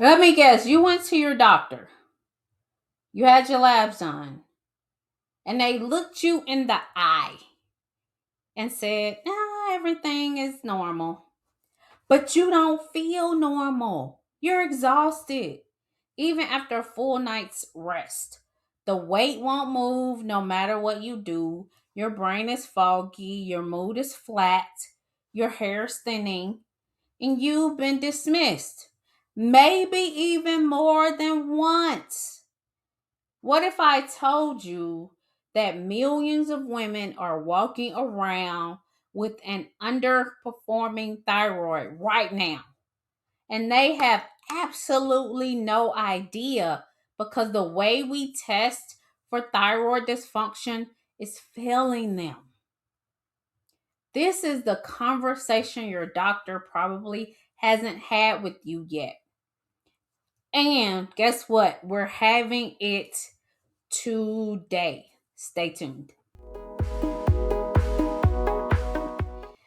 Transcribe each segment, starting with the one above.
Let me guess, you went to your doctor, you had your labs done, and they looked you in the eye and said, nah, everything is normal. But you don't feel normal. You're exhausted. Even after a full night's rest, the weight won't move no matter what you do. Your brain is foggy, your mood is flat, your hair is thinning, and you've been dismissed. Maybe even more than once. What if I told you that millions of women are walking around with an underperforming thyroid right now? And they have absolutely no idea because the way we test for thyroid dysfunction is failing them. This is the conversation your doctor probably hasn't had with you yet. And guess what? We're having it today. Stay tuned.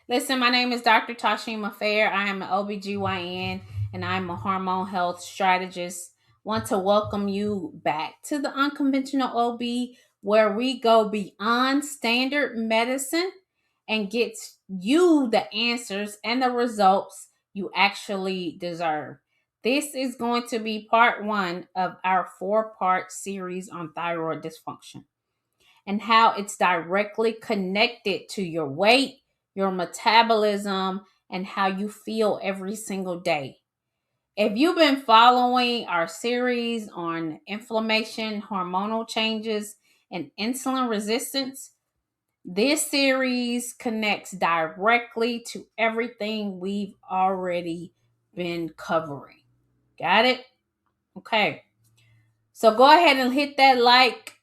Listen, my name is Dr. Tashima Fair. I am an OBGYN and I'm a hormone health strategist. Want to welcome you back to the Unconventional OB, where we go beyond standard medicine and get you the answers and the results you actually deserve. This is going to be part one of our 4-part series on thyroid dysfunction and how it's directly connected to your weight, your metabolism, and how you feel every single day. If you've been following our series on inflammation, hormonal changes, and insulin resistance, this series connects directly to everything we've already been covering. Got it? Okay. So go ahead and hit that like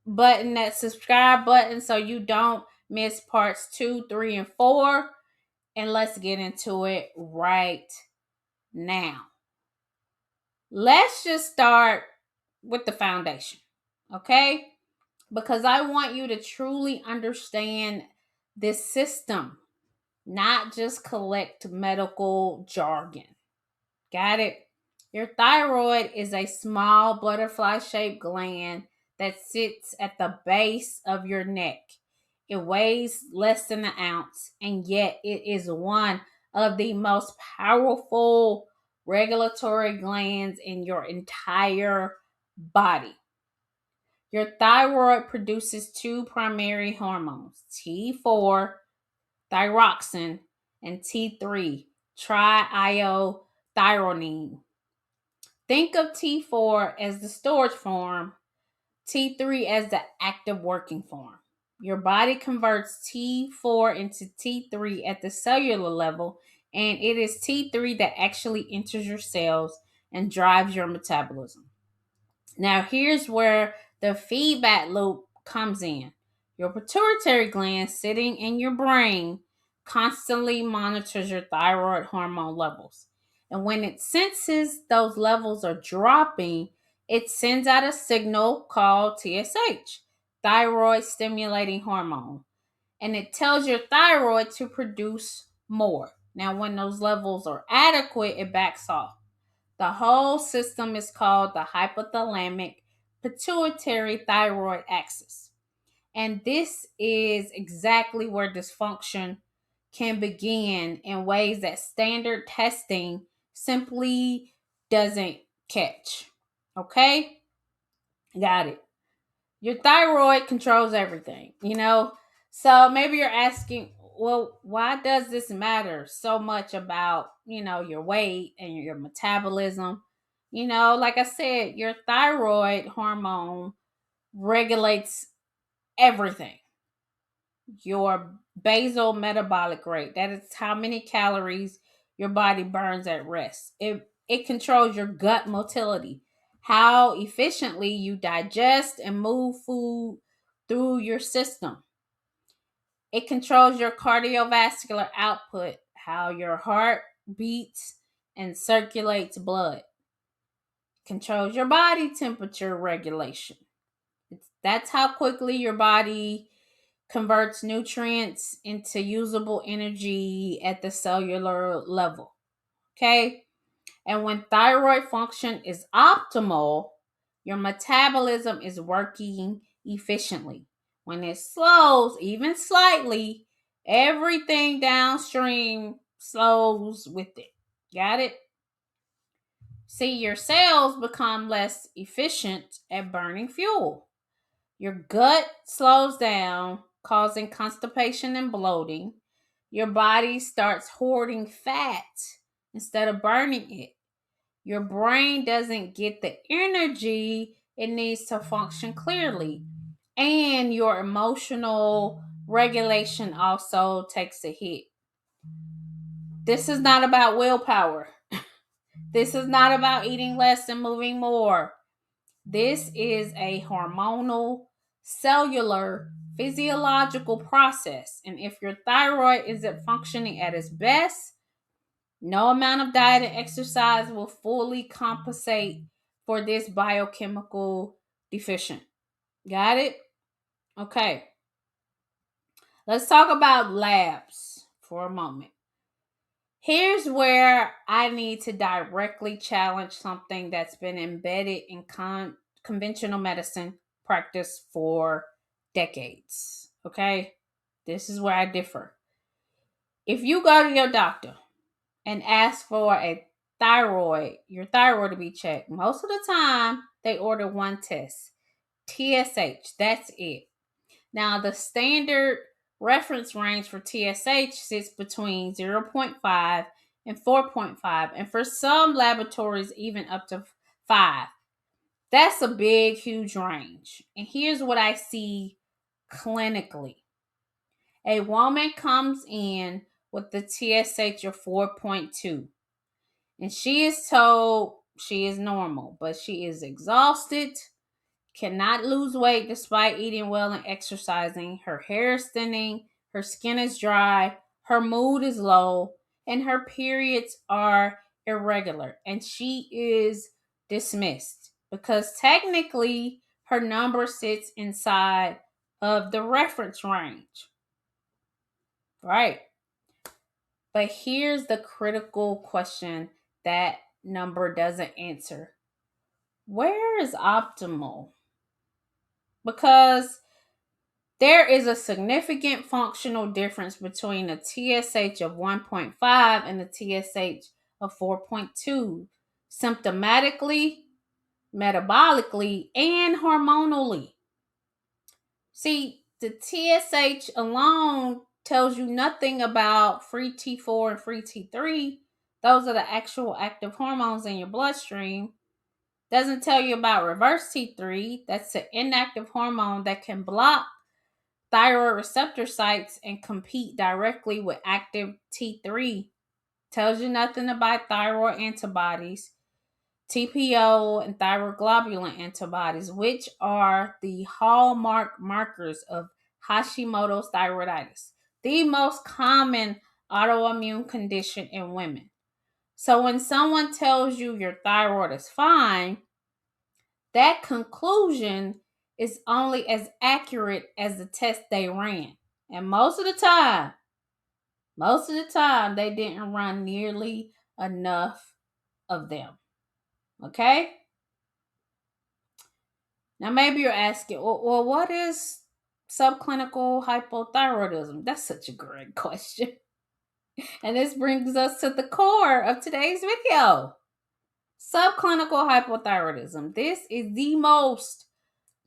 button, that subscribe button, so you don't miss parts 2, 3, and 4. And let's get into it right now. Let's just start with the foundation, okay? Because I want you to truly understand this system, not just collect medical jargon. Got it? Your thyroid is a small butterfly shaped gland that sits at the base of your neck. It weighs less than an ounce, and yet it is one of the most powerful regulatory glands in your entire body. Your thyroid produces two primary hormones, T4, thyroxine, and T3, triiodothyronine. Think of T4 as the storage form, T3 as the active working form. Your body converts T4 into T3 at the cellular level, and it is T3 that actually enters your cells and drives your metabolism. Now, here's where the feedback loop comes in. Your pituitary gland sitting in your brain constantly monitors your thyroid hormone levels. And when it senses those levels are dropping, it sends out a signal called TSH, thyroid stimulating hormone. And it tells your thyroid to produce more. Now, when those levels are adequate, it backs off. The whole system is called the hypothalamic pituitary thyroid axis. And this is exactly where dysfunction can begin in ways that standard testing simply doesn't catch. Okay? Got it. Your thyroid controls everything, you know? So maybe you're asking, well, why does this matter so much about, your weight and your metabolism? Like I said, your thyroid hormone regulates everything. Your basal metabolic rate, that is how many calories your body burns at rest. It controls your gut motility, how efficiently you digest and move food through your system. It controls your cardiovascular output, how your heart beats and circulates blood. It controls your body temperature regulation. That's how quickly your body converts nutrients into usable energy at the cellular level. Okay? And when thyroid function is optimal, your metabolism is working efficiently. When it slows, even slightly, everything downstream slows with it. Got it? See, your cells become less efficient at burning fuel. Your gut slows down, causing constipation and bloating. Your body starts hoarding fat instead of burning it. Your brain doesn't get the energy it needs to function clearly. And your emotional regulation also takes a hit. This is not about willpower. This is not about eating less and moving more. This is a hormonal, cellular, physiological process. And if your thyroid isn't functioning at its best, no amount of diet and exercise will fully compensate for this biochemical deficient. Got it? Okay. Let's talk about labs for a moment. Here's where I need to directly challenge something that's been embedded in conventional medicine practice for decades. Okay? This is where I differ. If you go to your doctor and ask for your thyroid to be checked, most of the time they order one test, TSH. That's it. Now, the standard reference range for TSH sits between 0.5 and 4.5, and for some laboratories, even up to 5. That's a big, huge range. And here's what I see clinically. A woman comes in with the TSH of 4.2, and she is told she is normal, but she is exhausted, cannot lose weight despite eating well and exercising. Her hair is thinning, her skin is dry, her mood is low, and her periods are irregular. And she is dismissed because technically her number sits inside of the reference range. Right. But here's the critical question that number doesn't answer. Where is optimal? Because there is a significant functional difference between a TSH of 1.5 and a TSH of 4.2, symptomatically, metabolically, and hormonally. See, the TSH alone tells you nothing about free T4 and free T3. Those are the actual active hormones in your bloodstream. Doesn't tell you about reverse T3. That's an inactive hormone that can block thyroid receptor sites and compete directly with active T3. Tells you nothing about thyroid antibodies, TPO and thyroid globulin antibodies, which are the hallmark markers of Hashimoto's thyroiditis, the most common autoimmune condition in women. So when someone tells you your thyroid is fine, that conclusion is only as accurate as the test they ran. And most of the time, they didn't run nearly enough of them. Okay? Now, maybe you're asking, well, what is subclinical hypothyroidism? That's such a great question. And this brings us to the core of today's video. Subclinical hypothyroidism. This is the most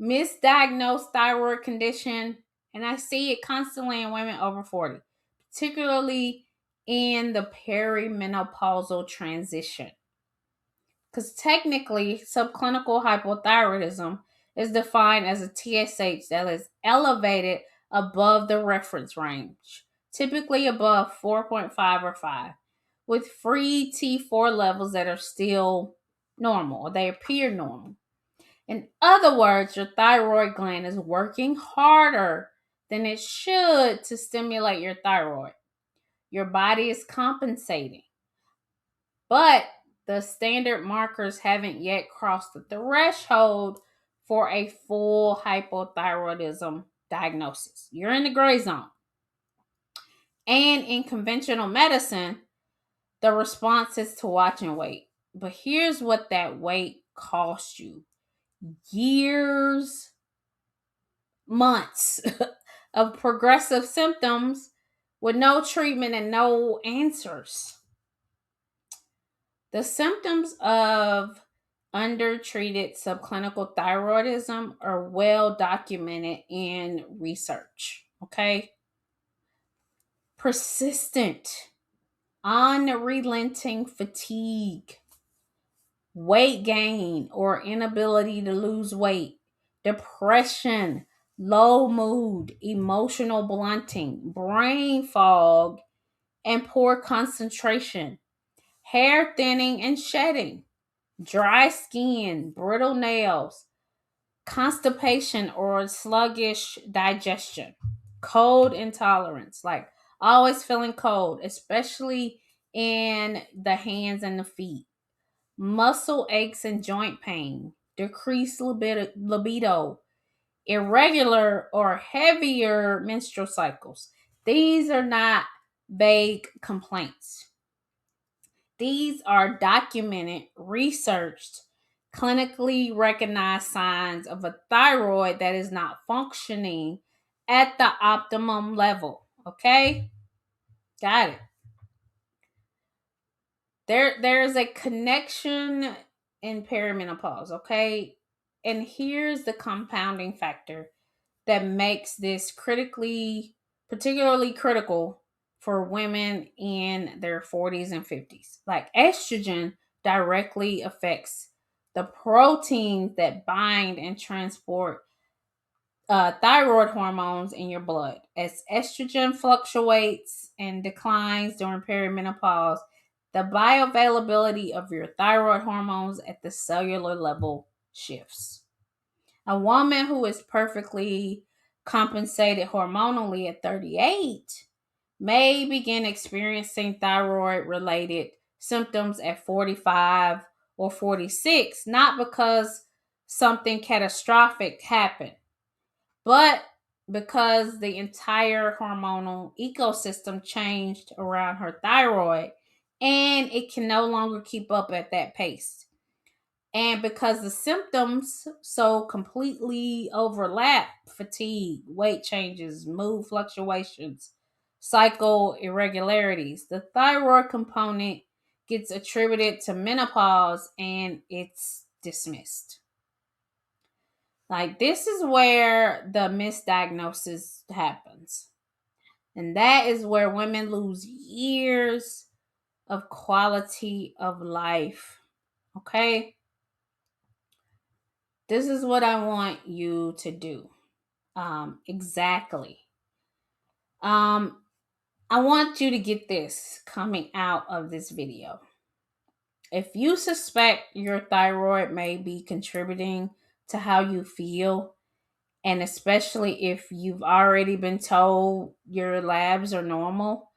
misdiagnosed thyroid condition, and I see it constantly in women over 40, particularly in the perimenopausal transition. Because technically, subclinical hypothyroidism is defined as a TSH that is elevated above the reference range, typically above 4.5 or 5, with free T4 levels that are still normal, or they appear normal. In other words, your thyroid gland is working harder than it should to stimulate your thyroid. Your body is compensating. But the standard markers haven't yet crossed the threshold for a full hypothyroidism diagnosis. You're in the gray zone. And in conventional medicine, the response is to watch and wait. But here's what that weight costs you: years, months of progressive symptoms with no treatment and no answers. The symptoms of undertreated subclinical thyroidism are well documented in research. Okay. Persistent, unrelenting fatigue, weight gain or inability to lose weight, depression, low mood, emotional blunting, brain fog, and poor concentration, hair thinning and shedding, dry skin, brittle nails, constipation or sluggish digestion, cold intolerance, like always feeling cold, especially in the hands and the feet, muscle aches and joint pain, decreased libido, irregular or heavier menstrual cycles. These are not vague complaints. These are documented, researched, clinically recognized signs of a thyroid that is not functioning at the optimum level. Okay? Got it. There's a connection in perimenopause, okay? And here's the compounding factor that makes this particularly critical for women in their 40s and 50s. Like estrogen directly affects the proteins that bind and transport thyroid hormones in your blood. As estrogen fluctuates and declines during perimenopause, the bioavailability of your thyroid hormones at the cellular level shifts. A woman who is perfectly compensated hormonally at 38 may begin experiencing thyroid related symptoms at 45 or 46, not because something catastrophic happened, but because the entire hormonal ecosystem changed around her thyroid and it can no longer keep up at that pace. And because the symptoms so completely overlap: fatigue, weight changes, mood fluctuations, cycle irregularities, the thyroid component gets attributed to menopause and it's dismissed. Like, this is where the misdiagnosis happens. And that is where women lose years of quality of life. Okay? This is what I want you to do. Exactly. I want you to get this coming out of this video. If you suspect your thyroid may be contributing to how you feel, and especially if you've already been told your labs are normal,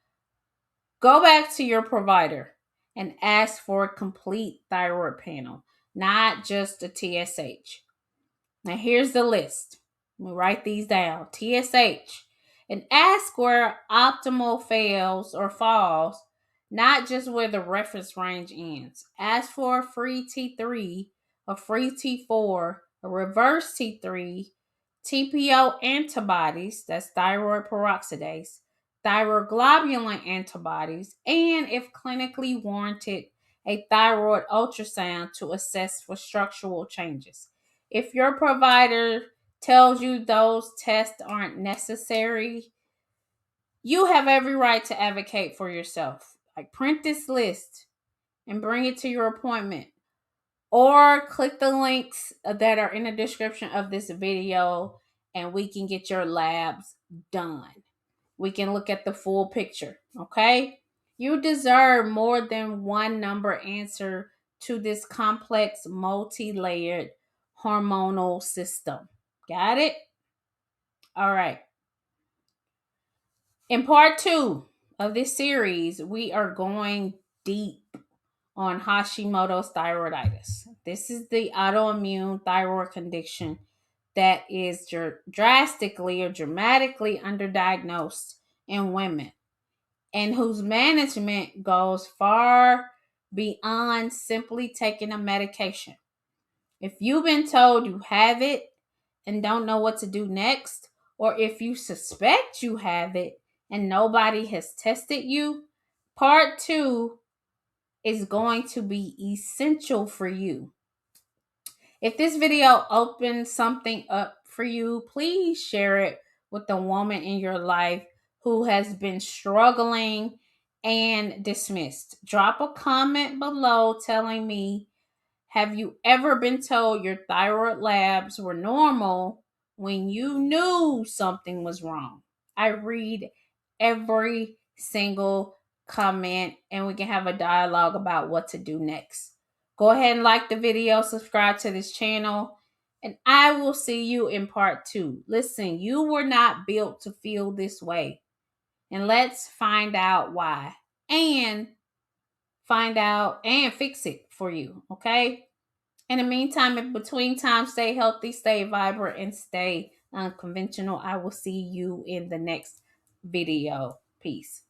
go back to your provider and ask for a complete thyroid panel, not just a TSH. Now, here's the list. Let me write these down. TSH. And ask where optimal fails or falls, not just where the reference range ends. Ask for a free T3, a free T4, a reverse T3, TPO antibodies, that's thyroid peroxidase, thyroglobulin antibodies, and if clinically warranted, a thyroid ultrasound to assess for structural changes. If your provider tells you those tests aren't necessary, you have every right to advocate for yourself. Like, print this list and bring it to your appointment, or click the links that are in the description of this video and we can get your labs done. We can look at the full picture, okay? You deserve more than one number answer to this complex, multi-layered hormonal system. Got it? All right. In part 2 of this series, we are going deep on Hashimoto's thyroiditis. This is the autoimmune thyroid condition that is drastically or dramatically underdiagnosed in women, and whose management goes far beyond simply taking a medication. If you've been told you have it and don't know what to do next, or if you suspect you have it and nobody has tested you, part 2 is going to be essential for you. If this video opens something up for you, please share it with the woman in your life who has been struggling and dismissed. Drop a comment below telling me, have you ever been told your thyroid labs were normal when you knew something was wrong? I read every single comment and we can have a dialogue about what to do next. Go ahead and like the video, subscribe to this channel, and I will see you in part 2. Listen, you were not built to feel this way. And let's find out why and find out and fix it for you, okay? In the meantime, in between time, stay healthy, stay vibrant, and stay unconventional. I will see you in the next video. Peace.